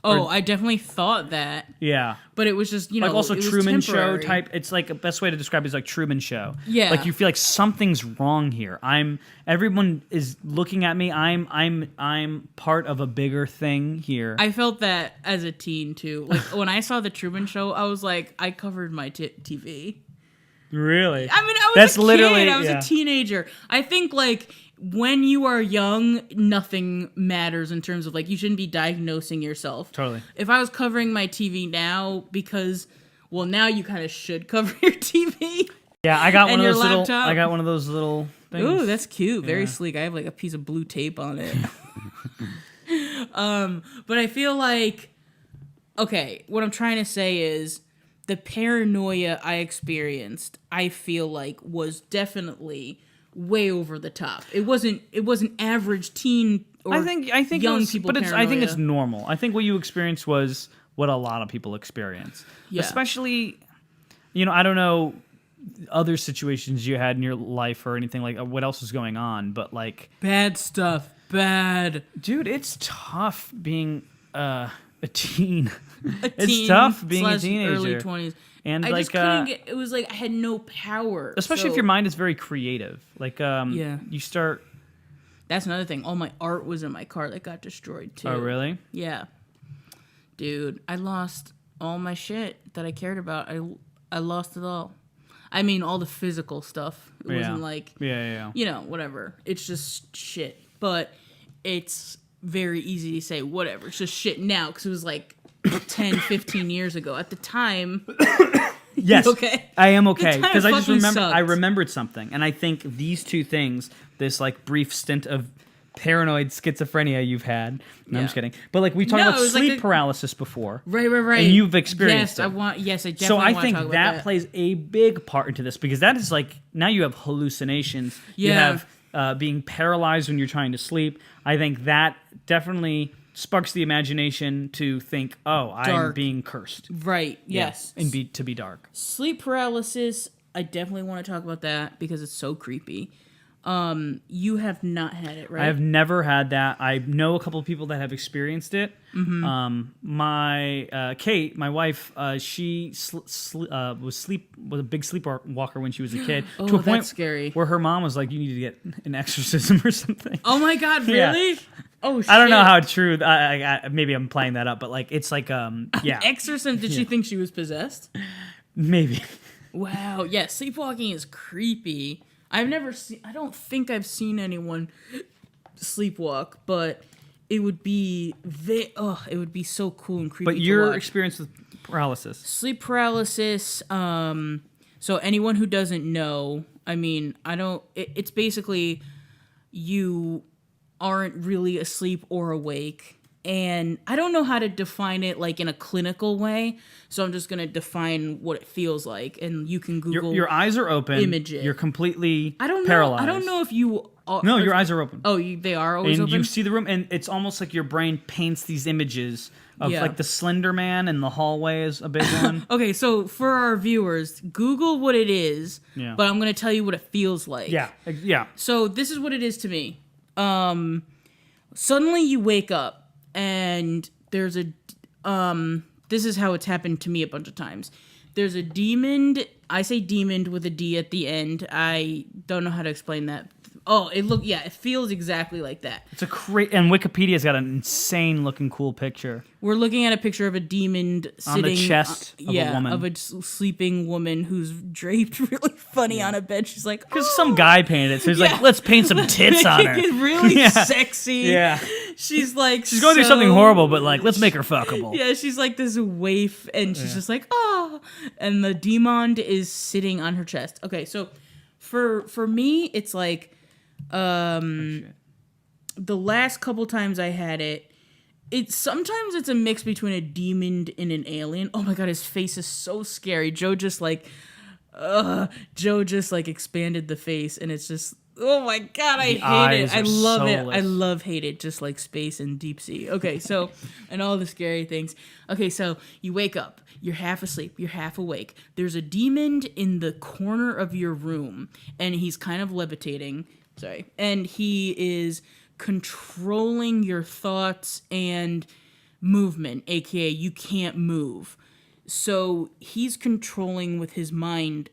Oh, I definitely thought that. Yeah. But it was just, you know, Like also it was Truman Show temporary. type. It's like the best way to describe it is like Truman Show. Yeah. Like you feel like something's wrong here. Everyone is looking at me. I'm part of a bigger thing here. I felt that as a teen too. Like when I saw the Truman Show, I was like, I covered my TV. Really? I mean, I was That's a kid. literally- I was yeah. a teenager. I think like when you are young, nothing matters in terms of like you shouldn't be diagnosing yourself. Totally. If I was covering my TV now, because well, now you kind of should cover your TV. Yeah, I got And one of your those little. laptop. I got one of those little things. Ooh, that's cute. Very Yeah. sleek. I have like a piece of blue tape on it. But I feel like, okay, what I'm trying to say is the paranoia I experienced, I feel like was definitely way over the top. It wasn't average teen or I think young it was, people but I think it's paranoia. normal. I think what you experienced was what a lot of people experience. Yeah. Especially, I don't know other situations you had in your life or anything like what else is going on, but like, Bad stuff. Bad. dude, it's tough being a teen. A It's teen tough being a slash teenager. Early 20s. And I like, just couldn't get. It was like I had no power. especially if so- your mind is very creative. Like, Yeah. you start. That's another thing. All my art was in my car that got destroyed too. Oh, really? Yeah. Dude, I lost all my shit that I cared about. I lost it all. I mean, all the physical stuff. It wasn't like, Yeah. whatever. It's just shit. But it's very easy to say whatever. It's just shit now because it was like 10, 15 years ago. At the time, Yes. okay? I am okay time because I just fucking I sucked. remembered something, and I think these two things, this like brief stint of paranoid schizophrenia you've had. No, I'm just kidding. But like we talked No, about it was like sleep paralysis before. Right. And you've experienced yes, it. Yes, I definitely So I want to think talk about that that plays a big part into this because that is like now you have hallucinations. You Yeah. have being paralyzed when you're trying to sleep. I think that definitely sparks the imagination to think, oh, I'm Dark. being cursed. Right. Yes. And to be dark. Sleep paralysis, I definitely want to talk about that because it's so creepy. You have not had it, right? I have never had that. I know a couple of people that have experienced it. My Kate, my wife, she was a big sleepwalker when she was a kid. Oh, to a point that's scary. where her mom was like, "You need to get an exorcism or something." Oh my god, Yeah. really? Oh shit. I don't know how true. I maybe I'm playing that up, but like it's like yeah, Exorcism, did she think she was possessed? maybe. Wow, yeah, sleepwalking is creepy. I've never seen, I don't think I've seen anyone sleepwalk, but it would be, it would be so cool and creepy But to your watch. experience with paralysis. Sleep paralysis, so anyone who doesn't know, I mean, it's basically you aren't really asleep or awake. And I don't know how to define it like in a clinical way, so I'm just gonna define what it feels like, and you can Google. Your eyes are open. Image it. You're completely I don't know. paralyzed. I don't know if you. No, your eyes are open. Oh, they are always and open. you see the room, and it's almost like your brain paints these images of Yeah. like the Slender Man, and the hallway is a big one. Okay, so for our viewers, Google what it is, Yeah. but I'm gonna tell you what it feels like. Yeah. So this is what it is to me. Suddenly you wake up and there's a this is how it's happened to me a bunch of times. There's a demon, I say demon with a D at the end. I don't know how to explain that it feels exactly like that. It's and Wikipedia's got an insane looking cool picture. We're looking at a picture of a demon sitting on the chest of a woman. of a sleeping woman who's draped really funny on a bed. She's like, because some guy painted it, so he's like, let's paint some tits on her. It's really sexy. Yeah, she's like, she's going through something horrible, but like, let's make her fuckable. Yeah, she's like this waif, and she's just like, oh, and the demon is sitting on her chest. Okay, so for me, it's like. The last couple times I had it, sometimes it's a mix between a demon and an alien. Oh my god, his face is so scary. Joe just expanded the face, and it's just, oh my god, I hate it. I love it. I love hate it, just like space and deep sea. Okay, so and all the scary things. Okay, so you wake up. You're half asleep. You're half awake. There's a demon in the corner of your room, and he's kind of levitating. And he is controlling your thoughts and movement, aka you can't move. So he's controlling with his mind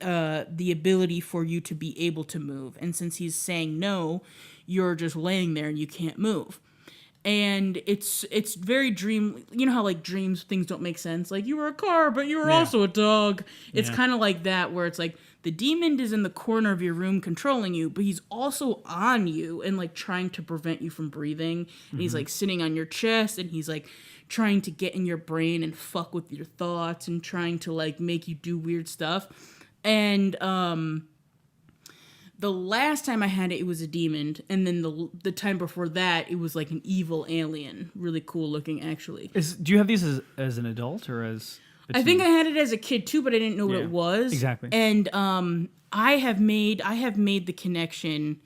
the ability for you to be able to move. And since he's saying no, you're just laying there and you can't move. And it's very dream. You know how like dreams, things don't make sense. Like you were a car, but you were also a dog. It's kind of like that, where it's like the demon is in the corner of your room controlling you, but he's also on you and like trying to prevent you from breathing. And he's like sitting on your chest, and he's like trying to get in your brain and fuck with your thoughts and trying to like make you do weird stuff. And the last time I had it, it was a demon, and then the time before that, it was like an evil alien, really cool looking, actually. Do you have these as an adult or as? I think I had it as a kid too, but I didn't know what it was. Exactly. And I have made the connection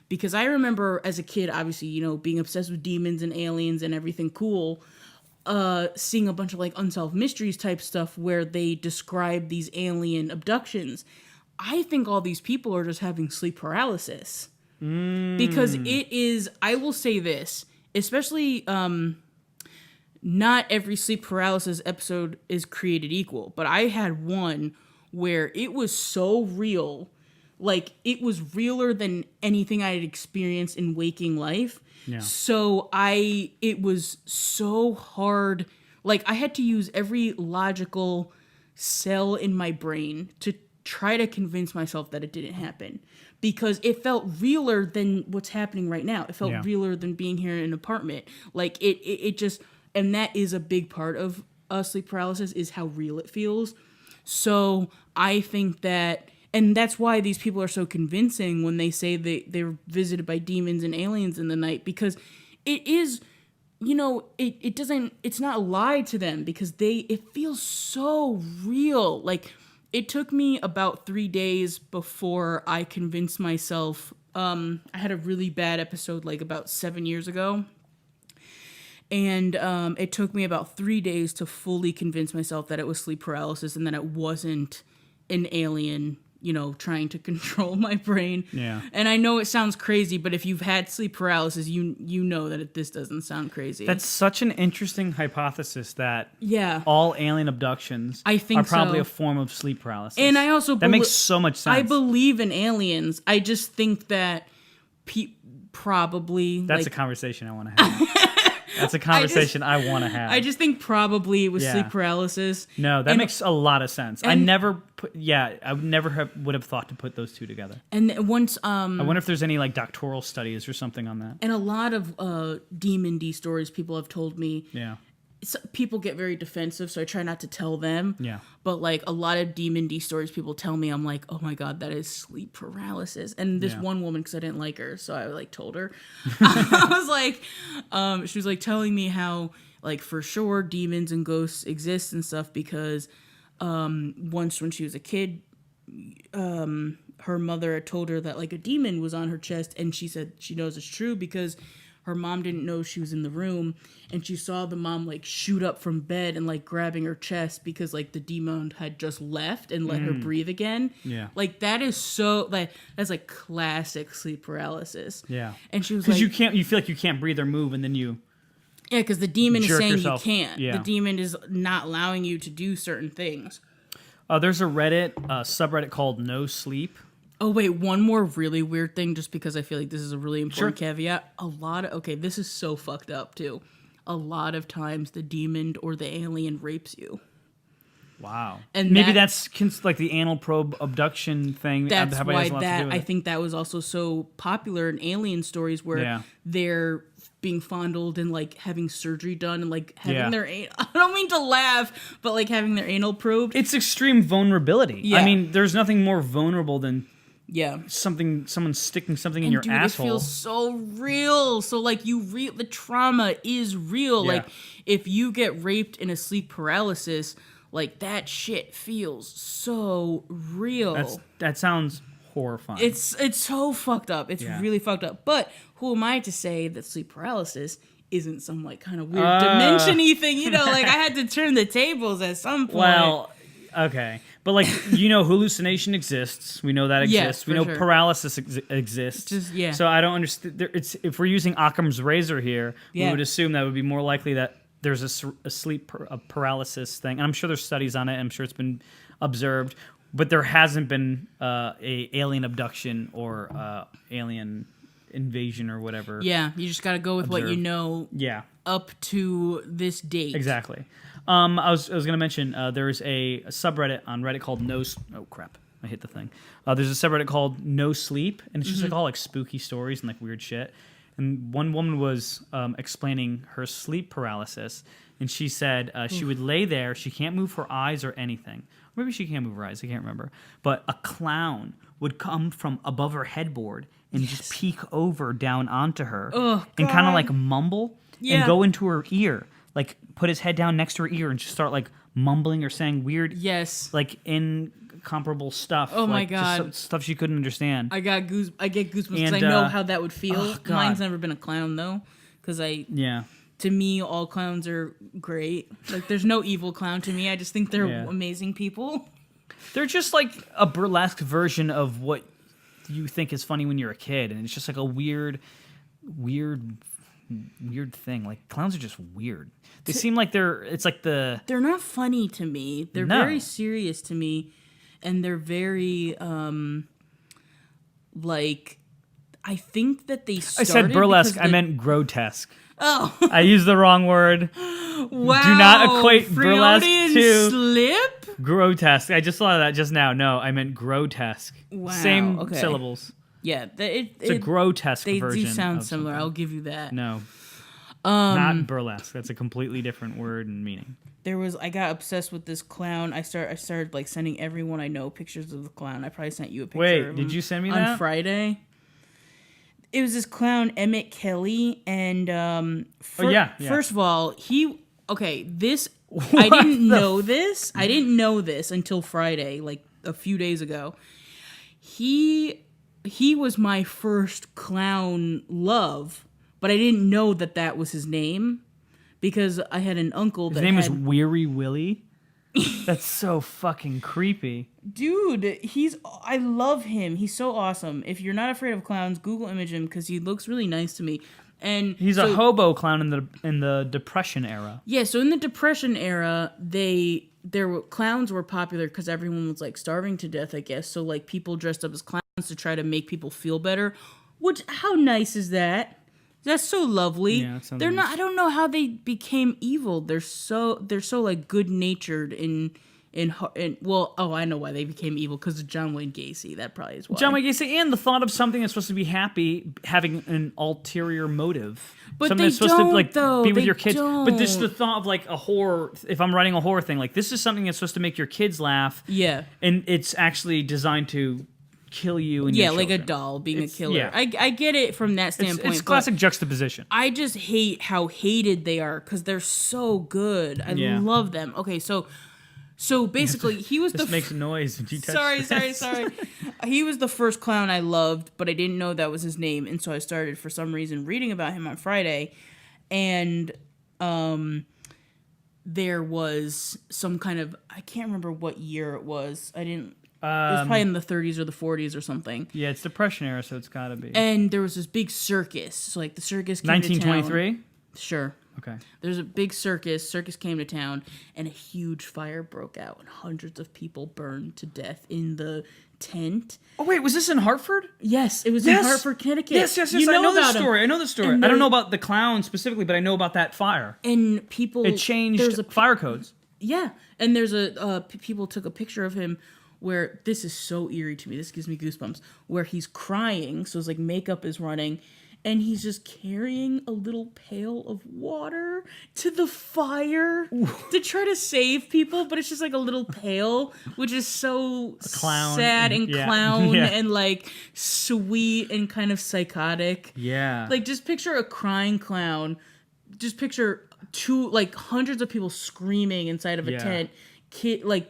because I remember as a kid, obviously, you know, being obsessed with demons and aliens and everything cool. Seeing a bunch of like unsolved mysteries type stuff where they describe these alien abductions. I think all these people are just having sleep paralysis. Because it is, I will say this, especially not every sleep paralysis episode is created equal, but I had one where it was so real, like it was realer than anything I had experienced in waking life. Yeah. So it was so hard. Like I had to use every logical cell in my brain to try to convince myself that it didn't happen, because it felt realer than what's happening right now. It felt realer than being here in an apartment. Like it just, and that is a big part of sleep paralysis, is how real it feels. So I think that, and that's why these people are so convincing when they say they're visited by demons and aliens in the night, because it is, you know, it's not a lie to them, because it feels so real. Like, it took me about 3 days before I convinced myself. I had a really bad episode like about 7 years ago. And it took me about 3 days to fully convince myself that it was sleep paralysis and that it wasn't an alien, you know, trying to control my brain. Yeah. And I know it sounds crazy, but if you've had sleep paralysis, you know that this doesn't sound crazy. That's such an interesting hypothesis that all alien abductions are probably a form of sleep paralysis. And I also that makes so much sense. I believe in aliens. I just think that probably that's a conversation I want to have. That's a conversation I want to have. I just think probably it was sleep paralysis. No, that makes a lot of sense. I never would have thought to put those two together. And once I wonder if there's any like doctoral studies or something on that. And a lot of demon D stories people have told me. Yeah. People get very defensive, so I try not to tell them. Yeah. But like a lot of demon D stories people tell me, I'm like, oh my god, that is sleep paralysis. And this one woman, because I didn't like her, so I like told her. I was like, she was like telling me how like for sure demons and ghosts exist and stuff, because once when she was a kid, her mother had told her that like a demon was on her chest, and she said she knows it's true because her mom didn't know she was in the room, and she saw the mom like shoot up from bed and like grabbing her chest because like the demon had just left and let her breathe again. Yeah. Like that is so like that's like classic sleep paralysis. Yeah. And she was like, because you feel like you can't breathe or move, and then you because the demon is saying yourself. You can't. Yeah. The demon is not allowing you to do certain things. There's a Reddit subreddit called No Sleep. Oh wait, one more really weird thing, just because I feel like this is a really important caveat. This is so fucked up too. A lot of times the demon or the alien rapes you. Wow. And maybe that's like the anal probe abduction thing. That's That why that I think that was also so popular in alien stories where they're being fondled and like having surgery done and like having their I don't mean to laugh, but like having their anal probed. It's extreme vulnerability. Yeah. I mean, there's nothing more vulnerable than Yeah. someone sticking something in your asshole. It feels so real. So like the trauma is real. Yeah. Like if you get raped in a sleep paralysis, like that shit feels so real. That sounds horrifying. It's so fucked up. It's really fucked up. But who am I to say that sleep paralysis isn't some like kind of weird dimension-y thing? You know, like I had to turn the tables at some point. Well, okay. But like, hallucination exists. We know that exists. We know paralysis exists. So I don't understand. If we're using Occam's razor here, we would assume that would be more likely that there's a sleep paralysis thing. And I'm sure there's studies on it. I'm sure it's been observed. But there hasn't been a alien abduction or alien invasion or whatever. Yeah, you just got to go with what you know. Yeah. Up to this date. Exactly. I was going to mention there's a subreddit on Reddit called Oh crap! I hit the thing. There's a subreddit called No Sleep, and it's just like all like spooky stories and like weird shit. And one woman was explaining her sleep paralysis, and she said she would lay there. She can't move her eyes or anything. Maybe she can't move her eyes. I can't remember. But a clown would come from above her headboard and just peek over down onto her and kind of like mumble and go into her ear. Like put his head down next to her ear and just start like mumbling or saying weird, like incomparable stuff. Oh my like, god, just stuff she couldn't understand. I get goosebumps because I know how that would feel. Mine's never been a clown though, because to me all clowns are great. Like there's no evil clown to me. I just think they're amazing people. They're just like a burlesque version of what you think is funny when you're a kid, and it's just like a weird thing. Like clowns are just weird. They seem like they're not funny to me. They're very serious to me, and they're very like I think that they started. I said burlesque. I meant grotesque. Oh, I used the wrong word. Wow. Do not equate burlesque to slip. Grotesque. I just thought of that just now. No, I meant grotesque. Wow. Same syllables. Yeah, it's a grotesque version. They do sound similar. Something. I'll give you that. No, not burlesque. That's a completely different word and meaning. I got obsessed with this clown. I started like sending everyone I know pictures of the clown. I probably sent you a picture. Wait, did you send me that on Friday? It was this clown Emmett Kelly, and first of all, I didn't know this. I didn't know this until Friday, like a few days ago. He was my first clown love, but I didn't know that was his name because I had an uncle that his name is Weary Willie. That's so fucking creepy. Dude, I love him. He's so awesome. If you're not afraid of clowns, Google image him because he looks really nice to me. And he's a hobo clown in the Depression era. Yeah, so in the Depression era, clowns were popular because everyone was like starving to death, I guess. So like people dressed up as clowns to try to make people feel better. Which, how nice is that? That's so lovely. Yeah, they're nice. not. I don't know how they became evil. They're so like good natured I know why they became evil because of John Wayne Gacy. That probably is why. John Wayne Gacy and the thought of something that's supposed to be happy having an ulterior motive. But something they that's supposed don't, to like though. be with They your kids. don't. But this is the thought of like a horror. If I'm writing a horror thing, like this is something that's supposed to make your kids laugh. Yeah. And it's actually designed to kill you and your like a children. doll being a killer. Yeah. I get it from that standpoint. It's classic juxtaposition. I just hate how hated they are because they're so good. I love them. Okay, so basically he was this makes noise when you touch sorry. He was the first clown I loved, but I didn't know that was his name, and so I started for some reason reading about him on Friday, and there was some kind of, I can't remember what year it was. It was probably in the 30s or the 40s or something. Yeah, it's Depression era, so it's got to be. And there was this big circus. So, like, the circus came 1923? to town. Sure. Okay. There's a big circus. Circus came to town, and a huge fire broke out, and hundreds of people burned to death in the tent. Oh wait, was this in Hartford? Yes, it was in Hartford, Connecticut. Yes. You I know the about him. story. I know the story. I don't know about the clown specifically, but I know about that fire. And people... It changed fire codes. Yeah, and there's people took a picture of him where, this is so eerie to me, this gives me goosebumps, where he's crying, so his like makeup is running, and he's just carrying a little pail of water to the fire to try to save people, but it's just like a little pail, which is so sad and clown and like sweet and kind of psychotic. Yeah. Like, just picture a crying clown. Just picture hundreds of people screaming inside of a tent.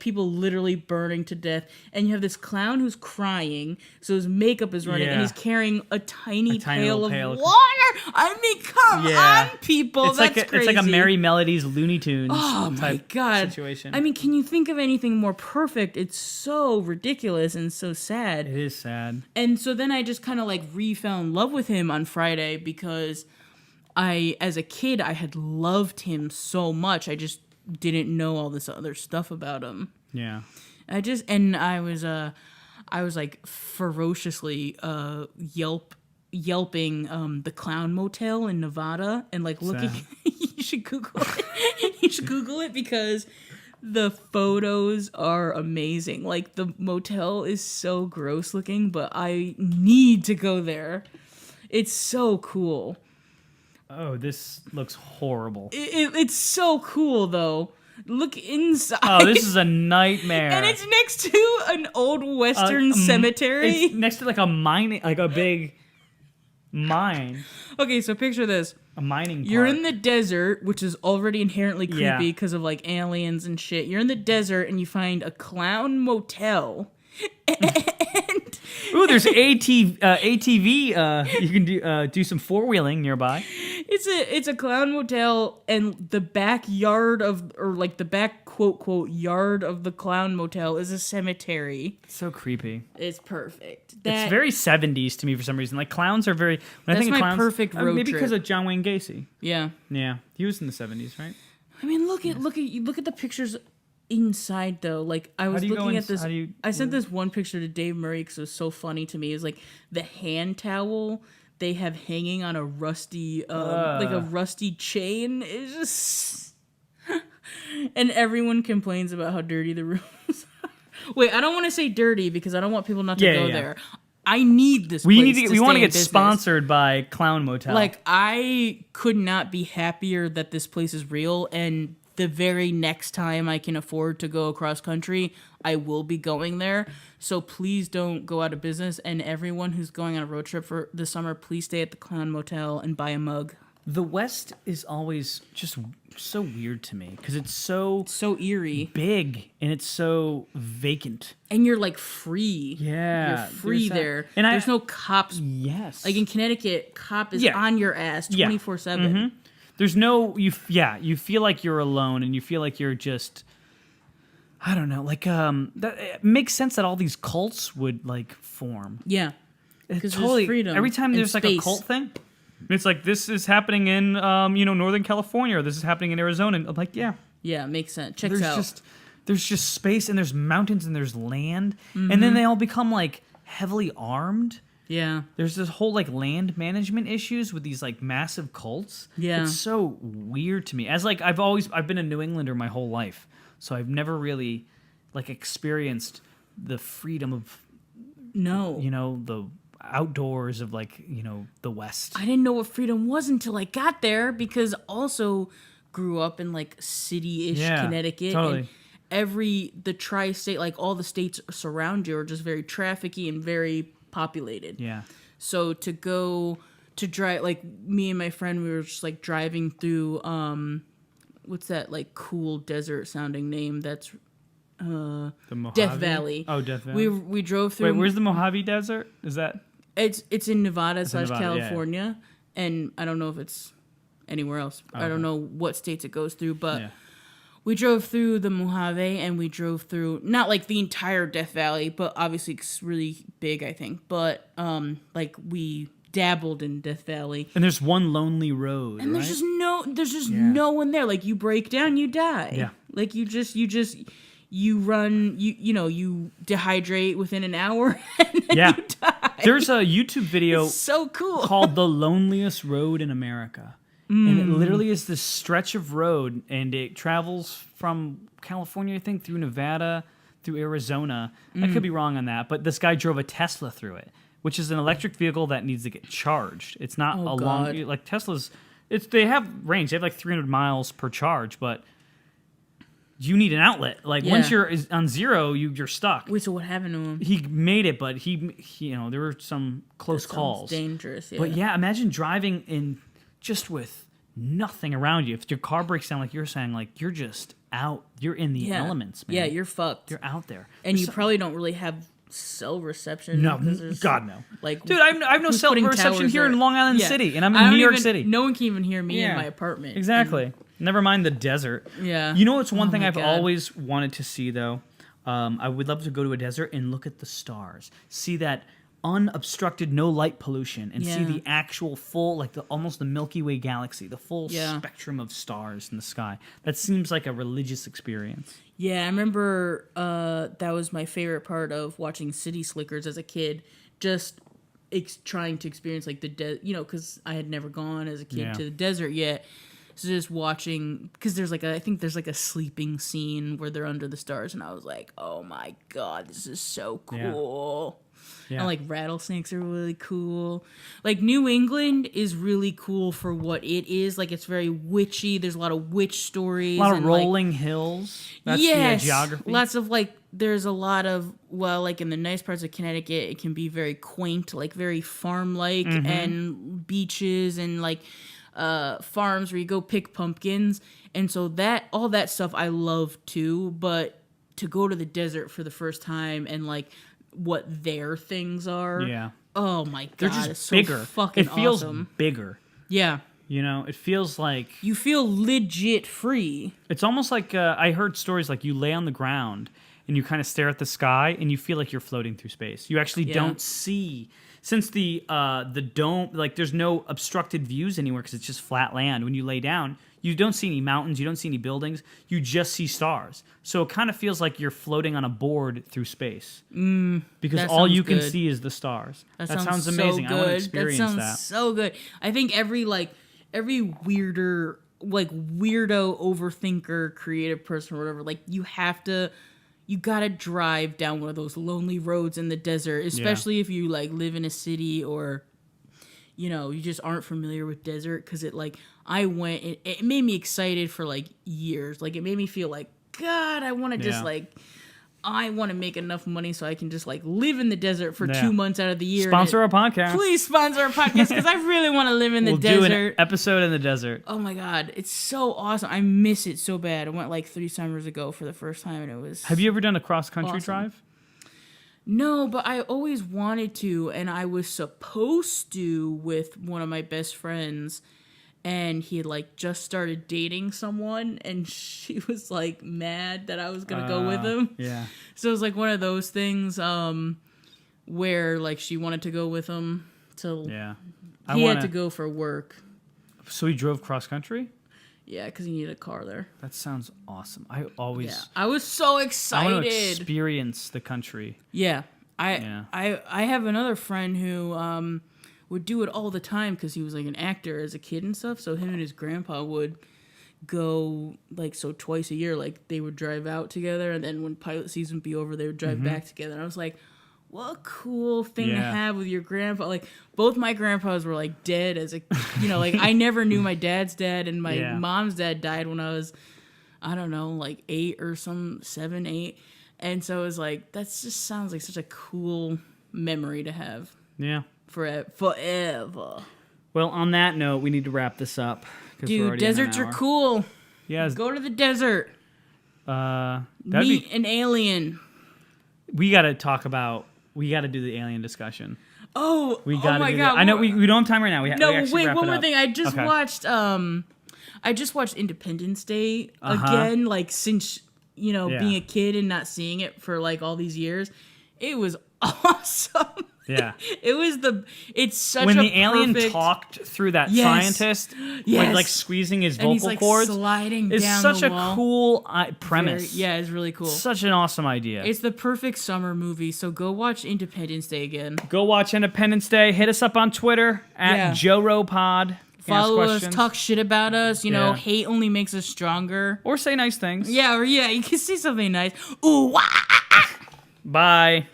People literally burning to death, and you have this clown who's crying, so his makeup is running, and he's carrying a tiny pail of water. I mean, come on, people, that's crazy. It's like a Merry Melodies Looney Tunes type situation. I mean, can you think of anything more perfect? It's so ridiculous and so sad. It is sad. And so then I just kind of like fell in love with him on Friday, because as a kid, I had loved him so much. I just didn't know all this other stuff about him. Yeah. I was like ferociously yelping the Clown Motel in Nevada, and like looking. You should Google it. You should Google it, because the photos are amazing. Like, the motel is so gross looking, but I need to go there. It's so cool. Oh, this looks horrible. It's so cool, though. Look inside. Oh, this is a nightmare. And it's next to an old Western cemetery. It's next to like a big mine. Okay, so picture this. A mining park. You're in the desert, which is already inherently creepy because of like aliens and shit. You're in the desert and you find a clown motel. Ooh, there's ATV. You can do some four-wheeling nearby. It's a clown motel, and the backyard the back quote yard of the clown motel is a cemetery. It's so creepy. It's perfect. It's very 70s to me for some reason. Like, clowns are very. When I think of clowns, perfect road maybe trip. because of John Wayne Gacy. Yeah. Yeah, he was in the 70s, right? I mean, look at the pictures inside, though. Like, I was looking at this. I sent this one picture to Dave Murray because it was so funny to me. It's like the hand towel they have hanging on a rusty chain is just and everyone complains about how dirty the rooms are. Wait, I don't want to say dirty because I don't want people not to go there. I need this place. We want to get sponsored by Clown Motel. Like, I could not be happier that this place is real, and the very next time I can afford to go across country, I will be going there. So please don't go out of business. And everyone who's going on a road trip for the summer, please stay at the Clown Motel and buy a mug. The West is always just so weird to me because it's so eerie, big, and it's so vacant. And you're like free. Yeah, you're free there. And there's no cops. Yes, like in Connecticut, cop is on your ass 24/7. Mm-hmm. There's no you feel like you're alone, and you feel like you're just, I don't know, like that it makes sense that all these cults would like form. Yeah, because totally. There's freedom. Every time there's like a cult thing, it's like this is happening in Northern California, or this is happening in Arizona. And I'm like, yeah, it makes sense. Checks out. There's just space, and there's mountains, and there's land, and then they all become like heavily armed. Yeah. There's this whole like land management issues with these like massive cults. Yeah. It's so weird to me. As like I've been a New Englander my whole life. So I've never really like experienced the freedom of the outdoors of like, the West. I didn't know what freedom was until I got there, because also grew up in like city-ish Connecticut. Totally. And the tri-state, like all the states surround you are just very trafficky and very populated. Yeah. So to go to drive, like me and my friend, we were just like driving through what's that like cool desert sounding name? That's the Mojave? Death Valley. Oh, Death Valley. We drove through. Wait, where's the Mojave Desert? Is that? It's in Nevada / California, and I don't know if it's anywhere else. Okay. I don't know what states it goes through, but we drove through the Mojave, and we drove through not like the entire Death Valley, but obviously it's really big, I think. But like we dabbled in Death Valley, and there's one lonely road, and right? there's just no one there. Like you break down, you die. Yeah, like you just you run, you dehydrate within an hour and then Yeah. you die. There's a YouTube video It's so cool. called The Loneliest Road in America. And it literally is this stretch of road, and it travels from California, I think, through Nevada, through Arizona. I could be wrong on that, but this guy drove a Tesla through it, which is an electric vehicle that needs to get charged. It's not Oh, a God. long... Like, Teslas, they have range. They have like 300 miles per charge, but you need an outlet. Like, once you're on zero, you're stuck. Wait, so what happened to him? He made it, but he there were some close calls. Dangerous, yeah. But yeah, imagine driving in just with nothing around you. If your car breaks down, like you're saying, like you're just out. You're in the elements, man. Yeah, you're fucked. You're out there. And you probably don't really have cell reception. No, because there's, God no. Like, Dude, I have no who's cell putting reception towers here there? in Long Island Yeah. City, and I'm I in don't New York even- City. No one can even hear me in Yeah. my apartment. Exactly. Never mind the desert. Yeah. You know what's one thing my I've God. always wanted to see though? I would love to go to a desert and look at the stars, see that unobstructed, no light pollution, and see Yeah. the actual full, like almost the Milky Way galaxy, the full Yeah. spectrum of stars in the sky. That seems like a religious experience. Yeah, I remember that was my favorite part of watching City Slickers as a kid. Just trying to experience like because I had never gone as a kid Yeah. to the desert yet. So just watching, because I think there's like a sleeping scene where they're under the stars, and I was like, oh my God, this is so cool. Yeah. And like rattlesnakes are really cool. Like New England is really cool for what it is. Like it's very witchy. There's a lot of witch stories. A lot of and, like, rolling hills. That's yes, the geography. lots of like. There's a lot of like in the nice parts of Connecticut, it can be very quaint, like very farm-like, Mm-hmm. and beaches and like farms where you go pick pumpkins, and so all that stuff I love too. But to go to the desert for the first time and like what their things are, Yeah. oh my God, They're just it's so bigger. fucking It feels awesome. bigger. Yeah, You know, it feels like you feel legit free. it's almost like I heard stories like you lay on the ground and you kind of stare at the sky and you feel like you're floating through space. You actually Yeah. don't see, since the dome, like there's no obstructed views anywhere because it's just flat land. When you lay down, you don't see any mountains, you don't see any buildings, you just see stars. So it kind of feels like you're floating on a board through space because that all you sounds can good. see is the stars. That sounds so amazing. I want to good. experience that. that. Sounds so good. I think every weirdo overthinker, creative person or whatever, like you gotta drive down one of those lonely roads in the desert, especially if you like live in a city or you just aren't familiar with desert, because it made me excited for like years. Like it made me feel like, God, I want to just I want to make enough money so I can just like live in the desert for 2 months out of the year. Sponsor our podcast. Please sponsor our podcast, because I really want to live in the We'll desert. do an episode in the desert. Oh my God, it's so awesome. I miss it so bad. I went like 3 summers ago for the first time, and it was... Have you ever done a cross-country Awesome. drive? No, but I always wanted to, and I was supposed to with one of my best friends, and he had like just started dating someone, and she was like mad that I was gonna go with him. Yeah. So it was like one of those things where like she wanted to go with him till Yeah. he had to go for work. So he drove cross-country? Yeah, because he needed a car there. That sounds awesome. I always... Yeah, I was so I excited. want to experience the country. Yeah. Yeah. I have another friend who would do it all the time because he was like an actor as a kid and stuff. So him and his grandpa would go twice a year. Like they would drive out together, and then when pilot season would be over, they would drive back together. And I was like, what a cool thing to Yeah. have with your grandpa. Like both my grandpas were like dead as a like I never knew my dad's dad, and my mom's dad died when I was, I don't know, like 8 or 7, 8. And so it was like, that just sounds like such a cool memory to have Yeah. forever. Well, on that note, we need to wrap this up. 'Cause we're Dude, already at an deserts are hour. cool. Yeah. Go to the desert. That'd Meet be, an alien. we got to do the alien discussion. Oh, We got to my do God. that. I know we don't have time right now. We No, actually wait, wrap one it more up. thing. I just Okay. watched Independence Day Uh-huh. again, like since, Yeah. being a kid and not seeing it for like all these years. It was awesome. Yeah. It's such When a the alien perfect- talked through that Yes. scientist, Yes. like squeezing his and vocal he's like cords, sliding is down such the a wall. cool premise. Yeah, it's really cool. Such an awesome idea. It's the perfect summer movie, so go watch Independence Day again. Go watch Independence Day. Hit us up on Twitter at Yeah. JoRoPod. Follow us, questions. talk shit about us. You know, Yeah. hate only makes us stronger. Or say nice things. Yeah, you can say something nice. Ooh, wah! Bye.